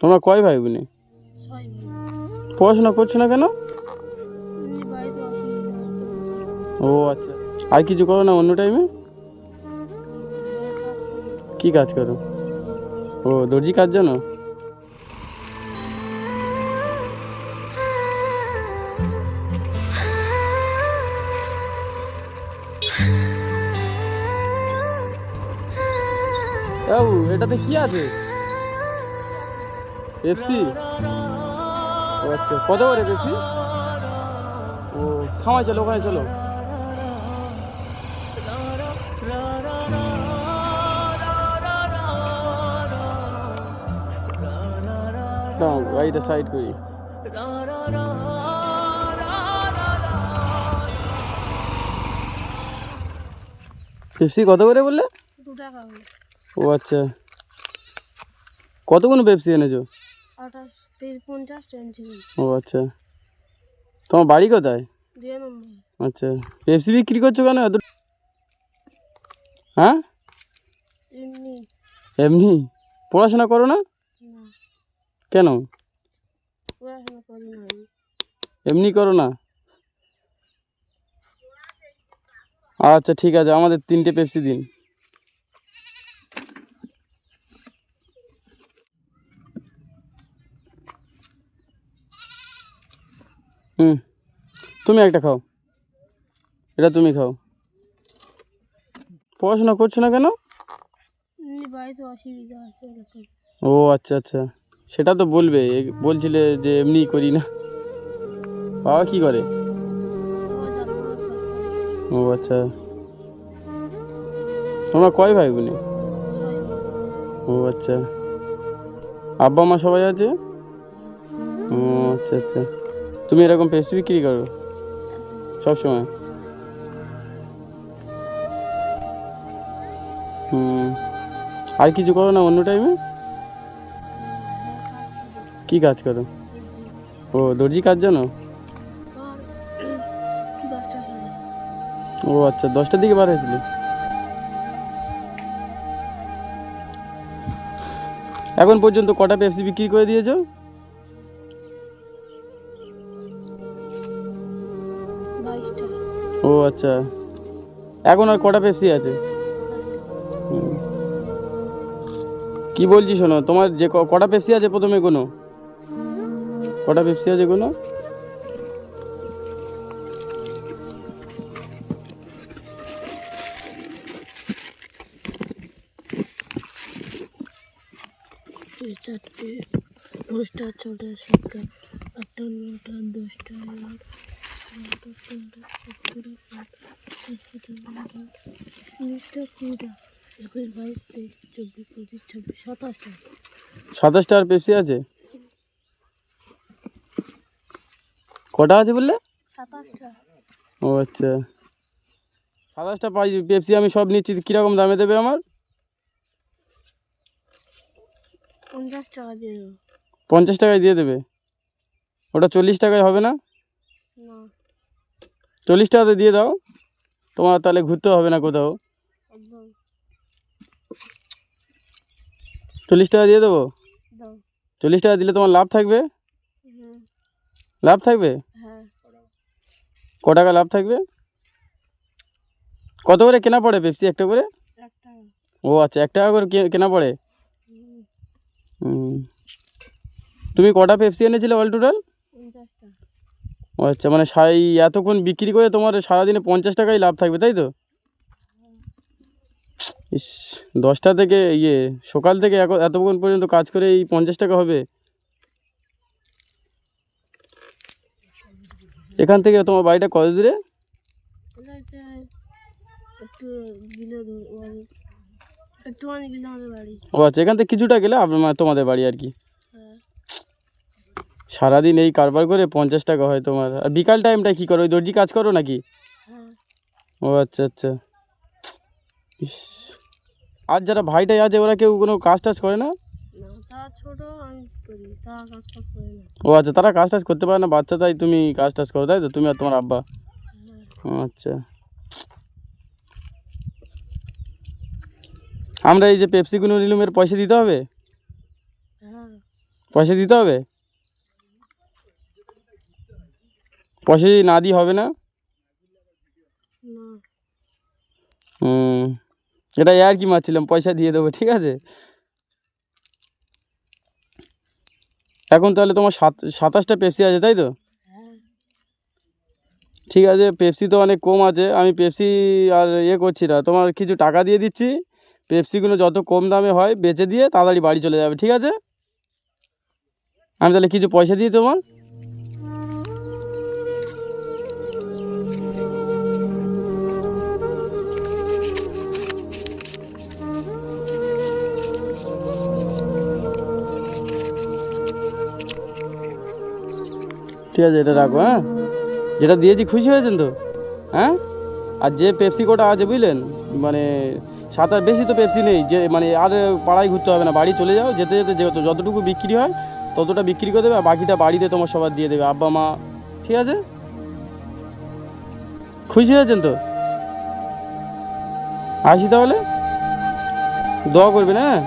তোমরা কয় ভাই বোনে? ছয় ভাই। পড়াশোনা করছো না কেন? এমনি বাড়িতে অসুবিধা আছে। ও আচ্ছা, আর কিছু করো না অন্য টাইমে? কাজ করি। কি কাজ করো? জি। ও দর্জি কাজ জানো? বাবু এটাতে কি আছে? পেপসি? ও আচ্ছা, কত করে পেপসি? ও সময় চলো, ওখানে চলো। দাও গাড়িটা সাইড করি। পেপসি কত করে বললে? 2 টাকা করে। ও আচ্ছা, কতগুলো পেপসি এনেছো? 28, 30, 50 টেনছিলেন। ও আচ্ছা, তোমার বাড়ি কোথায়? 2 নম্বর। আচ্ছা, পেপসি বিক্রি করছো কেন এত? হ্যাঁ, এমনি। এমনি? পড়াশোনা করো না না, কেন? পড়াশোনা করি না আমি। এমনি করো না? আচ্ছা ঠিক আছে, আমাদের 3টে পেপসি দিন। হুম, তুমি একটা খাও, এটা তুমি খাও। পড়াশোনা করছো না কেন? এমনি বাড়িতে অসুবিধা আছে এরকম। ও আচ্ছা আচ্ছা, সেটা তো বলবে, বলছিলে যে এমনি করি না। বাবা কি করে? বাবা জাদুঘর কাজ করে। ও আচ্ছা, তোমরা কয় ভাই বোনে? 6 ভাই। ও আচ্ছা, আব্বা মা সবাই আছে? হ্যাঁ। ও আচ্ছা আচ্ছা, তুমি এরকম পেপসি বিক্রি করো হ্যাঁ। সব সময়? হুম, আর কিছু করো না অন্য টাইমে? কাজ করি। কি কাজ করো? জি। ও দর্জি কাজ জানো? আর 10টা করে। ও আচ্ছা, 10টার দিকে বার হয়েছিলে? এখন পর্যন্ত কটা পেপসি বিক্রি করে দিয়েছো? 22টা। ও আচ্ছা, এখন আর কটা পেপসি আছে? 28টা। হুম, কি বলছি শোনো, তোমার যে কটা পেপসি আছে প্রথমে কোনো? কটা পেপসি আছে কোনো? এই 4টে, 5টা, 6টা, 7টা, 8টা, 9টা, 10টা, 11টা, 12টা, 13টা, 14টা, 15টা, 16টা, 17টা, 18টা, 19টা, 20টা, 21টা, 22টা, 23টা, 24টা, 27টা। 27টা আর পেপসি আছে? কটা আছে বললে? 27টা। ও আচ্ছা, 27টা পেপসি আমি সব নিচ্ছি, কীরকম দামে দেবে আমার? 50 টাকা দিয়ে দেবো। 50 টাকায় দিয়ে দেবে? ওটা 40 টাকায় হবে না? না, 40 টাকাতে দিয়ে দাও, তোমার তাহলে ঘুরতে হবে না কোথাও। একদম। 40 টাকা দিয়ে দেবো? দাও। 40 টাকা দিলে তোমার লাভ থাকবে? হুম। লাভ থাকবে? হ্যাঁ। ক টাকা লাভ থাকবে? কত করে কেনা পড়ে পেপসি একটা করে? 1 টাকা। ও আচ্ছা, 1 টাকা করে কেনা পড়ে? হুম। হুম, তুমি কটা পেপসি এনেছিলে অল টোটাল? 50টা। ও আচ্ছা, মানে এতক্ষণ বিক্রি করে তোমার সারাদিনে 50 টাকাই লাভ থাকবে তাই তো? ইস, 10টা থেকে সকাল থেকে এতক্ষণ পর্যন্ত কাজ করে এই 50 টাকা হবে? এখান থেকে তোমার বাড়িটা কত দূরে? এটা একটু গিলে একটুখানি গেলে আমাদের বাড়ি। ও আচ্ছা, এখান থেকে কিছুটা গেলে তোমাদের বাড়ি আর কি। হ্যাঁ। সারাদিন এই কারবার করে 50 টাকা হয় তোমার, আর বিকাল টাইমটা কী করো, ওই দর্জি কাজ করো নাকি? হ্যাঁ। ও আচ্ছা আচ্ছা, ইস, আর যারা ভাইটাই আছে ওরা কেউ কোনো কাজ টাজ করে না? না, তারা ছোট, আমি করি, তারা কাজ কাজ করে না। ও আচ্ছা, তারা কাজ টাজ করতে পারে না, বাচ্চা, তাই তুমি কাজ টাজ করো তাই তো, তুমি আর তোমার আব্বা? হ্যাঁ। ও আচ্ছা, আমরা এই যে পেপসিগুলো নিলাম, এর পয়সা দিতে হবে? হ্যাঁ। পয়সা দিতে হবে? পয়সা যদি না দিই হবে না? না। হুম, এটা আর কি মারছিলাম, পয়সা দিয়ে দেবো, ঠিক আছে। এখন তাহলে তোমার 27টা পেপসি আছে, তাই তো? হ্যাঁ। ঠিক আছে, পেপসি তো অনেক কম আছে, আমি পেপসি আর করছি না, তোমার কিছু টাকা দিয়ে দিচ্ছি, পেপসিগুলো যত কম দামে হয় বেচে দিয়ে তাড়াতাড়ি বাড়ি চলে যাবে, ঠিক আছে। আমি তাহলে কিছু পয়সা দিই তোমার। ঠিক আছে, এটা রাখো, হ্যাঁ। যেটা দিয়েছি খুশি হয়েছেন তো? হ্যাঁ। আর যে পেপসি কোটা আছে বুঝলেন, মানে 7 বেশি তো পেপসি নেই, যে মানে আর পাড়ায় ঘুরতে হবে না, বাড়ি চলে যাও, যেতে যেতে যতটুকু বিক্রি হয় ততটা বিক্রি করে দেবে, আর বাকিটা বাড়িতে তোমার সবার দিয়ে দেবে, আব্বা মা, ঠিক আছে। খুশি হয়েছেন তো? আসি তাহলে, দোয়া করবেন, হ্যাঁ।